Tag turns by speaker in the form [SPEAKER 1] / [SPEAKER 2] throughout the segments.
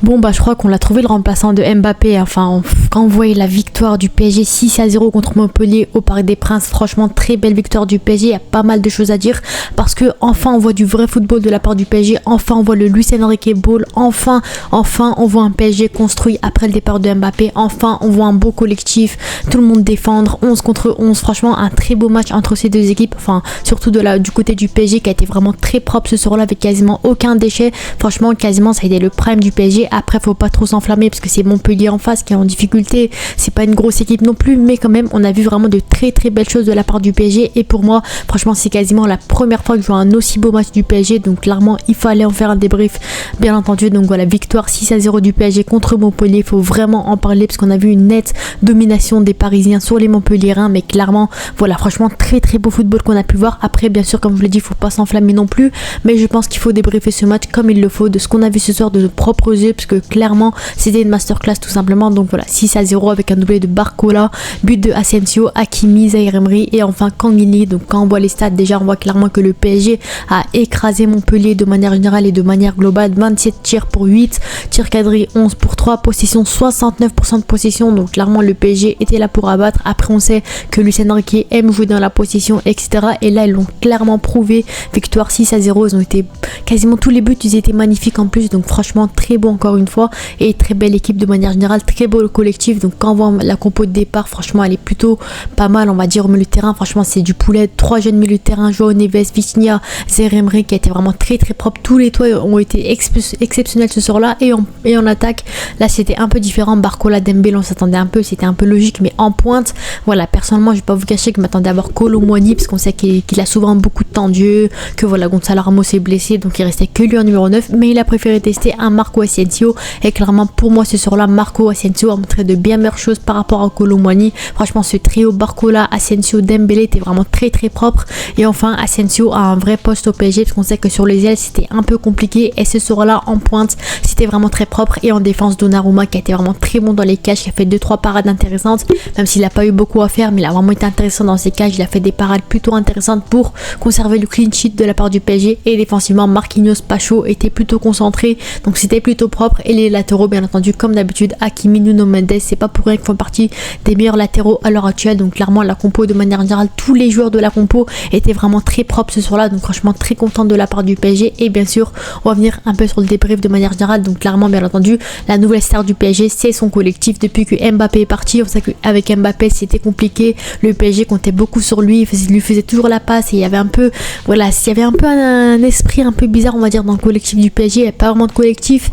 [SPEAKER 1] Bon bah je crois qu'on l'a trouvé le remplaçant de Mbappé, enfin quand on voyait la victoire du PSG 6-0 contre Montpellier au Parc des Princes, franchement très belle victoire du PSG, il y a pas mal de choses à dire parce que enfin on voit du vrai football de la part du PSG, enfin on voit le Luis Enrique ball, enfin on voit un PSG construit après le départ de Mbappé, enfin on voit un beau collectif, tout le monde défendre, 11 contre 11, franchement un très beau match entre ces deux équipes, enfin surtout du côté du PSG qui a été vraiment très propre ce soir là avec quasiment aucun déchet, franchement quasiment ça a été le prime du PSG. Après faut pas trop s'enflammer parce que c'est Montpellier en face qui est en difficulté, c'est pas une grosse équipe non plus, mais quand même on a vu vraiment de très très belles choses de la part du PSG et pour moi franchement c'est quasiment la première fois que je vois un aussi beau match du PSG, donc clairement il fallait en faire un débrief bien entendu. Donc voilà, victoire 6-0 du PSG contre Montpellier, il faut vraiment en parler parce qu'on a vu une nette domination des Parisiens sur les Montpelliérains, mais clairement voilà franchement très très beau football qu'on a pu voir. Après bien sûr comme je l'ai dit, il faut pas s'enflammer non plus, mais je pense qu'il faut débriefer ce match comme il le faut de ce qu'on a vu ce soir de nos propres yeux, parce que clairement c'était une masterclass tout simplement. Donc voilà, 6-0 avec un doublé de Barcola, but de Asensio, Hakimi, Zaïre Emery et enfin Kangini. Donc quand on voit les stats, déjà on voit clairement que le PSG a écrasé Montpellier de manière générale et de manière globale, 27 tirs pour 8, tirs cadrés 11 pour 3, possession 69% de possession, donc clairement le PSG était là pour abattre. Après on sait que Luis Enrique aime jouer dans la possession etc, et là ils l'ont clairement prouvé, victoire 6-0, ils ont été quasiment tous les buts, ils étaient magnifiques en plus, donc franchement très beau encore une fois, et très belle équipe de manière générale, très beau le collectif. Donc quand on voit la compo de départ, franchement elle est plutôt pas mal, on va dire au milieu de terrain, franchement c'est du poulet, 3 jeunes milieux de terrain, Joao Neves, Vitinha, Zaïre Emery qui a été vraiment très très propre, tous les toits ont été exceptionnels ce soir là, et en attaque là c'était un peu différent, Barcola, Dembélé on s'attendait un peu, c'était un peu logique, mais en pointe voilà, personnellement je vais pas vous cacher que je m'attendais à voir Kolo Muani parce qu'on sait qu'il a souvent beaucoup de temps de jeu, que voilà Gonzalo Ramos est blessé donc il restait que lui en numéro 9, mais il a préféré tester un Marco Asensio, et clairement pour moi ce soir là Marco Asensio a montré de bien meilleures choses par rapport à Kolo Muani. Franchement ce trio Barcola, Asensio, Dembélé était vraiment très très propre, et enfin Asensio a un vrai poste au PSG parce qu'on sait que sur les ailes c'était un peu compliqué, et ce soir là en pointe c'était vraiment très propre, et en défense Donnarumma qui a été vraiment très bon dans les cages, qui a fait 2-3 parades intéressantes, même s'il n'a pas eu beaucoup à faire, mais il a vraiment été intéressant dans ses cages, il a fait des parades plutôt intéressantes pour conserver le clean sheet de la part du PSG, et défensivement Marquinhos, Pacho était plutôt concentré, donc c'était plutôt propre, et les latéraux bien entendu comme d'habitude Hakimi, Nuno Mendes, c'est pas pour rien qu'ils font partie des meilleurs latéraux à l'heure actuelle. Donc clairement la compo de manière générale, tous les joueurs de la compo étaient vraiment très propres ce soir là, donc franchement très contente de la part du PSG. Et bien sûr on va venir un peu sur le débrief de manière générale. Donc clairement bien entendu la nouvelle star du PSG c'est son collectif, depuis que Mbappé est parti on sait qu'avec Mbappé c'était compliqué, le PSG comptait beaucoup sur lui, il lui faisait toujours la passe, et il y avait un peu voilà, s'il y avait un peu un esprit un peu bizarre on va dire dans le collectif du PSG, il n'y a pas vraiment de collectif,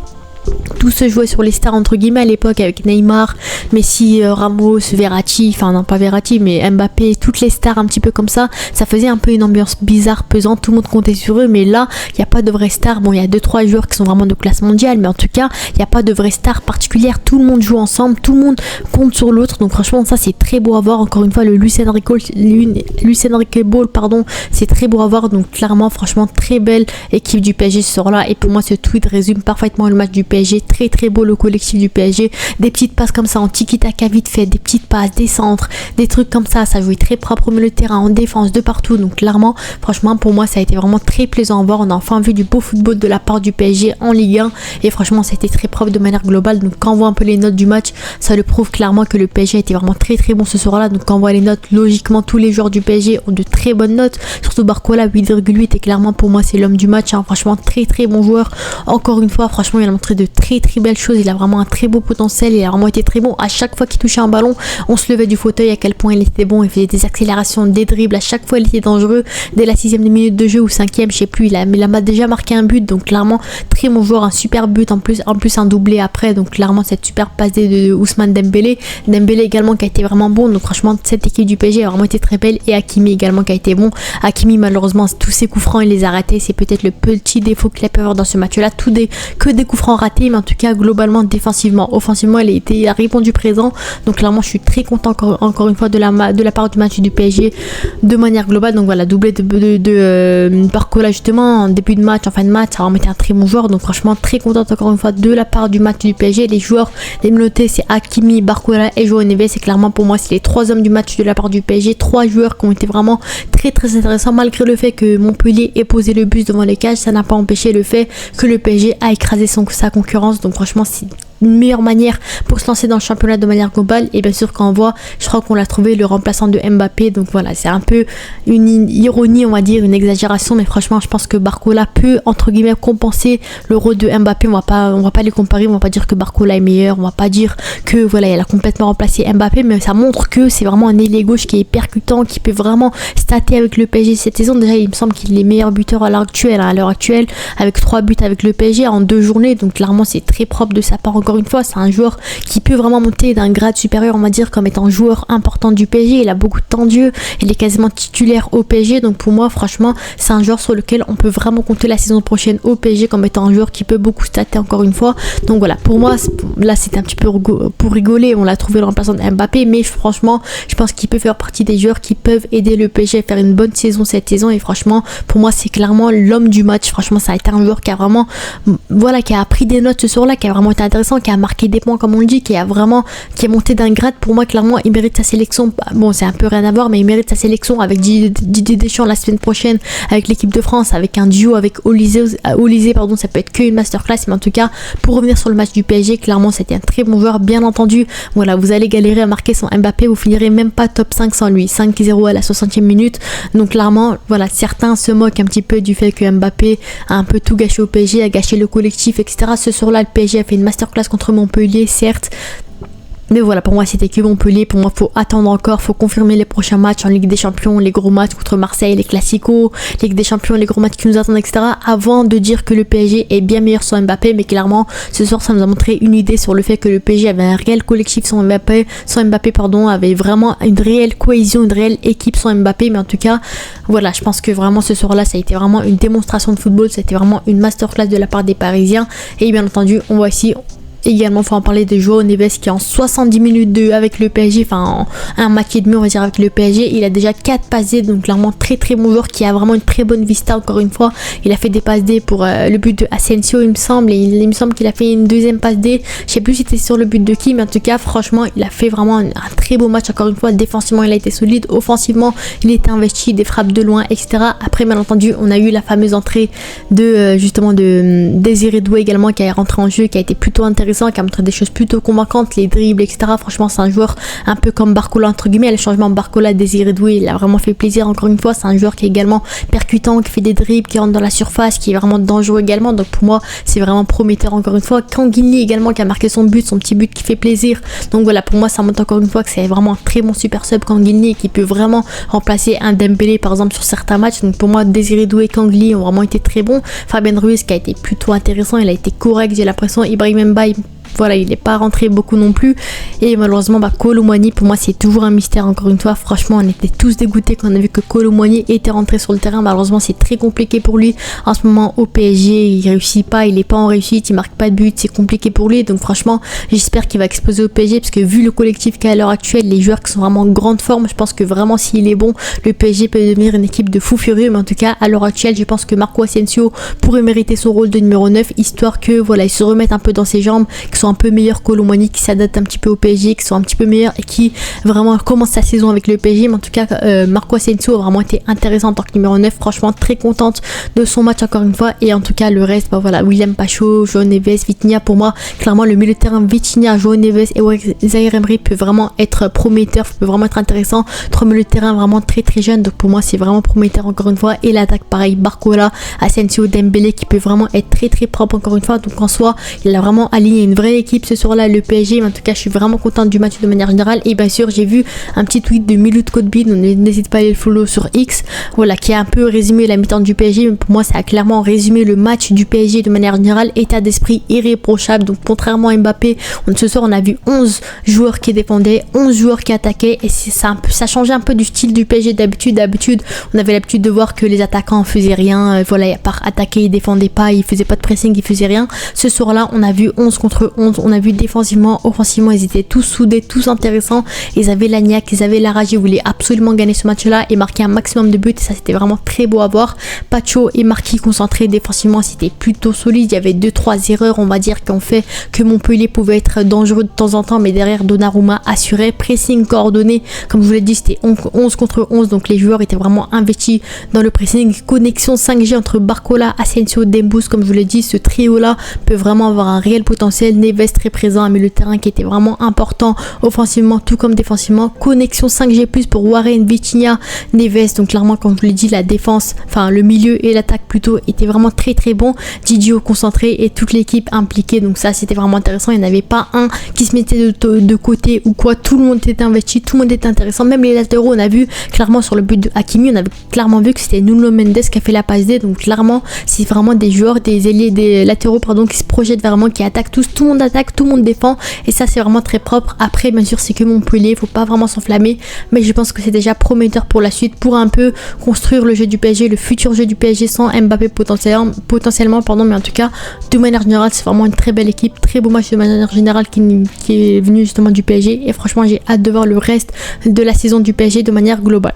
[SPEAKER 1] tout se jouait sur les stars entre guillemets à l'époque, avec Neymar, Messi, Ramos, Verratti, enfin non pas Verratti mais Mbappé, toutes les stars un petit peu comme ça faisait un peu une ambiance bizarre, pesante, tout le monde comptait sur eux, mais là il n'y a pas de vraies stars. Bon il y a 2-3 joueurs qui sont vraiment de classe mondiale, mais en tout cas il n'y a pas de vraies stars particulières, tout le monde joue ensemble, tout le monde compte sur l'autre, donc franchement ça c'est très beau à voir. Encore une fois le Luis Enrique Ball pardon, c'est très beau à voir, donc clairement franchement très belle équipe du PSG ce soir là, et pour moi ce tweet résume parfaitement le match du PSG. Très très beau le collectif du PSG, des petites passes comme ça en tiki-taka vite fait, des petites passes, des centres, des trucs comme ça jouait très propre au milieu de terrain, en défense, de partout. Donc clairement franchement pour moi ça a été vraiment très plaisant à voir, on a enfin vu du beau football de la part du PSG en Ligue 1, et franchement ça a été très propre de manière globale. Donc quand on voit un peu les notes du match, ça le prouve clairement que le PSG a été vraiment très très bon ce soir là. Donc quand on voit les notes, logiquement tous les joueurs du PSG ont de très bonnes notes, surtout Barcola 8,8, et clairement pour moi c'est l'homme du match, hein. Franchement très très bon joueur, encore une fois franchement il a montré de très belle chose, il a vraiment un très beau potentiel, il a vraiment été très bon, à chaque fois qu'il touchait un ballon on se levait du fauteuil à quel point il était bon, il faisait des accélérations, des dribbles, à chaque fois il était dangereux, dès la 6ème minute de jeu ou 5ème je sais plus, il a déjà marqué un but, donc clairement très bon joueur, un super but en plus un doublé après, donc clairement cette super passe de Ousmane Dembélé également qui a été vraiment bon. Donc franchement cette équipe du PSG a vraiment été très belle, et Hakimi également qui a été bon. Hakimi malheureusement tous ses coups francs il les a ratés, c'est peut-être le petit défaut qu'il a pu avoir dans ce match là, que des coups francs ratés, mais en tout cas globalement défensivement, offensivement il a répondu présent, donc clairement je suis très content encore une fois de la part du match du PSG de manière globale. Donc voilà, doublé de Barcola justement en début de match, en fin de match, ça a vraiment été un très bon joueur, donc franchement très contente encore une fois de la part du match du PSG. Les joueurs, les notés c'est Hakimi, Barcola et Joao Neves, et clairement pour moi c'est les 3 hommes du match de la part du PSG, 3 joueurs qui ont été vraiment très très intéressants, malgré le fait que Montpellier ait posé le bus devant les cages, ça n'a pas empêché le fait que le PSG a écrasé sa concurrence. Donc franchement, c'est une meilleure manière pour se lancer dans le championnat de manière globale. Et bien sûr, quand on voit, je crois qu'on l'a trouvé le remplaçant de Mbappé. Donc voilà, c'est un peu une ironie, on va dire, une exagération, mais franchement, je pense que Barcola peut, entre guillemets, compenser le rôle de Mbappé. On va pas les comparer, on va pas dire que Barcola est meilleur, on va pas dire que voilà, il a complètement remplacé Mbappé, mais ça montre que c'est vraiment un ailier gauche qui est percutant, qui peut vraiment stater avec le PSG cette saison. Déjà, il me semble qu'il est meilleur buteur à l'heure actuelle, avec 3 buts avec le PSG en 2 journées. Donc clairement, c'est très propre de sa part. Encore une fois, c'est un joueur qui peut vraiment monter d'un grade supérieur, on va dire, comme étant joueur important du PSG. Il a beaucoup de temps de jeu, il est quasiment titulaire au PSG. Donc pour moi, franchement, c'est un joueur sur lequel on peut vraiment compter la saison prochaine au PSG comme étant un joueur qui peut beaucoup stater encore une fois. Donc voilà, pour moi, là c'était un petit peu pour rigoler, on l'a trouvé le remplaçant de Mbappé, mais franchement, je pense qu'il peut faire partie des joueurs qui peuvent aider le PSG à faire une bonne saison cette saison. Et franchement, pour moi, c'est clairement l'homme du match. Franchement, ça a été un joueur qui a vraiment, voilà, qui a pris des notes ce soir-là, qui a vraiment été intéressant, qui a marqué des points comme on le dit, qui est monté d'un grade. Pour moi, clairement, il mérite sa sélection. Bon, c'est un peu rien à voir, mais il mérite sa sélection avec Didier Deschamps la semaine prochaine, avec l'équipe de France, avec un duo avec Olysée, pardon, ça peut être qu'une masterclass, mais en tout cas, pour revenir sur le match du PSG, clairement, c'était un très bon joueur, bien entendu. Voilà, vous allez galérer à marquer son Mbappé, vous finirez même pas top 5 sans lui. 5-0 à la 60e minute. Donc clairement, voilà, certains se moquent un petit peu du fait que Mbappé a un peu tout gâché au PSG, a gâché le collectif, etc. Ce soir-là, le PSG a fait une masterclass contre Montpellier, certes. Mais voilà, pour moi c'était que Montpellier. Pour moi, faut attendre encore, faut confirmer les prochains matchs en Ligue des Champions, les gros matchs contre Marseille, les classicos, Ligue des Champions, les gros matchs qui nous attendent, etc. avant de dire que le PSG est bien meilleur sans Mbappé. Mais clairement, ce soir, ça nous a montré une idée sur le fait que le PSG avait un réel collectif sans Mbappé, avait vraiment une réelle cohésion, une réelle équipe sans Mbappé. Mais en tout cas, voilà, je pense que vraiment ce soir-là, ça a été vraiment une démonstration de football, c'était vraiment une masterclass de la part des Parisiens. Et bien entendu, on voit ici également, il faut en parler de João Neves qui en 70 minutes avec le PSG, enfin en un match et demi on va dire avec le PSG, il a déjà 4 passes D, donc clairement très très bon joueur qui a vraiment une très bonne vista. Encore une fois, il a fait des passes D pour le but de Asensio il me semble, et il me semble qu'il a fait une deuxième passe D, je sais plus si c'était sur le but de qui, mais en tout cas franchement il a fait vraiment un très beau match. Encore une fois, défensivement il a été solide, offensivement il était investi, des frappes de loin, etc. Après, bien entendu, on a eu la fameuse entrée de justement de Désiré Doué également, qui est rentré en jeu, qui a été plutôt intéressant, qui a montré des choses plutôt convaincantes, les dribbles, etc. Franchement, c'est un joueur un peu comme Barcola entre guillemets. Le changement Barcola Désiré Doué, il a vraiment fait plaisir. Encore une fois, c'est un joueur qui est également percutant, qui fait des dribbles, qui rentre dans la surface, qui est vraiment dangereux également. Donc pour moi, c'est vraiment prometteur. Encore une fois, Kanguini également qui a marqué son petit but qui fait plaisir. Donc voilà, pour moi, ça montre encore une fois que c'est vraiment un très bon super sub Kanguini, qui peut vraiment remplacer un Dembélé par exemple sur certains matchs. Donc pour moi, Désiré Doué et Kanguini ont vraiment été très bons. Fabien Ruiz qui a été plutôt intéressant, il a été correct, j'ai l'impression. Ibrahim Mbaye, voilà, il n'est pas rentré beaucoup non plus. Et malheureusement, Kolo Muani, pour moi, c'est toujours un mystère. Encore une fois, franchement, on était tous dégoûtés quand on a vu que Kolo Muani était rentré sur le terrain. Malheureusement, c'est très compliqué pour lui en ce moment au PSG. Il réussit pas, il n'est pas en réussite, il marque pas de but, c'est compliqué pour lui. Donc franchement, j'espère qu'il va exploser au PSG, parce que vu le collectif qu'il y a à l'heure actuelle, les joueurs qui sont vraiment en grande forme, je pense que vraiment s'il est bon, le PSG peut devenir une équipe de fous furieux. Mais en tout cas, à l'heure actuelle, je pense que Marco Asensio pourrait mériter son rôle de numéro 9, histoire que voilà, il se remette un peu dans ses jambes, qui sont un peu meilleurs que Kolo Muani, qui s'adapte un petit peu au PSG, qui sont un petit peu meilleurs et qui vraiment commence sa saison avec le PSG. Mais en tout cas, Marco Asensio a vraiment été intéressant en tant que numéro 9. Franchement, très contente de son match encore une fois. Et en tout cas, le reste, voilà, William Pacho, João Neves, Vitinha, pour moi, clairement, le milieu de terrain Vitinha, João Neves et Zaïre Emery peut vraiment être prometteur, peut vraiment être intéressant. 3 milieux de terrain vraiment très très jeunes. Donc pour moi, c'est vraiment prometteur encore une fois. Et l'attaque, pareil, Barcola, Asensio, Dembélé, qui peut vraiment être très très propre encore une fois. Donc en soi, il a vraiment aligné une vraie équipe ce soir-là, le PSG. Mais en tout cas, je suis vraiment contente du match de manière générale. Et bien sûr, j'ai vu un petit tweet de Milou de Codebin, donc n'hésite pas à aller le follow sur X, voilà, qui a un peu résumé la mi-temps du PSG. Mais pour moi, ça a clairement résumé le match du PSG de manière générale. État d'esprit irréprochable. Donc contrairement à Mbappé, ce soir on a vu 11 joueurs qui défendaient, 11 joueurs qui attaquaient, et ça changeait un peu du style du PSG d'habitude. On avait l'habitude de voir que les attaquants faisaient rien, voilà, à part attaquer, ils défendaient pas, ils faisaient pas de pressing, ils faisaient rien. Ce soir-là, on a vu 11 contre 11. On a vu défensivement, offensivement, ils étaient tous soudés, tous intéressants. Ils avaient la niaque, ils avaient la rage, ils voulaient absolument gagner ce match-là et marquer un maximum de buts. Et ça, c'était vraiment très beau à voir. Pacho et Marquis concentrés défensivement, c'était plutôt solide. Il y avait 2-3 erreurs, on va dire, qui ont fait que Montpellier pouvait être dangereux de temps en temps, mais derrière Donnarumma assurait. Pressing coordonné, comme je vous l'ai dit, c'était 11 contre 11, donc les joueurs étaient vraiment investis dans le pressing. Connexion 5G entre Barcola, Asensio, Dembus, comme je vous l'ai dit, ce trio-là peut vraiment avoir un réel potentiel. Neves très présent, un milieu de terrain qui était vraiment important offensivement tout comme défensivement. Connexion 5G+, pour Warren, Vitinha, Neves, donc clairement, comme je vous l'ai dit, la défense, enfin le milieu et l'attaque plutôt était vraiment très très bon. Didio concentré et toute l'équipe impliquée, donc ça c'était vraiment intéressant. Il n'y en avait pas un qui se mettait de côté ou quoi, tout le monde était investi, tout le monde était intéressant. Même les latéraux, on a vu clairement sur le but de Hakimi, on avait clairement vu que c'était Nuno Mendes qui a fait la passe D, donc clairement c'est vraiment des joueurs, des ailiers, des latéraux pardon, qui se projettent vraiment, qui attaquent tous, tout le monde attaque, tout le monde défend et ça c'est vraiment très propre. Après bien sûr c'est que Montpellier, faut pas vraiment s'enflammer, mais je pense que c'est déjà prometteur pour la suite, pour un peu construire le jeu du PSG, le futur jeu du PSG sans Mbappé potentiellement pardon, mais en tout cas de manière générale c'est vraiment une très belle équipe, très beau match de manière générale qui est venu justement du PSG et franchement j'ai hâte de voir le reste de la saison du PSG de manière globale.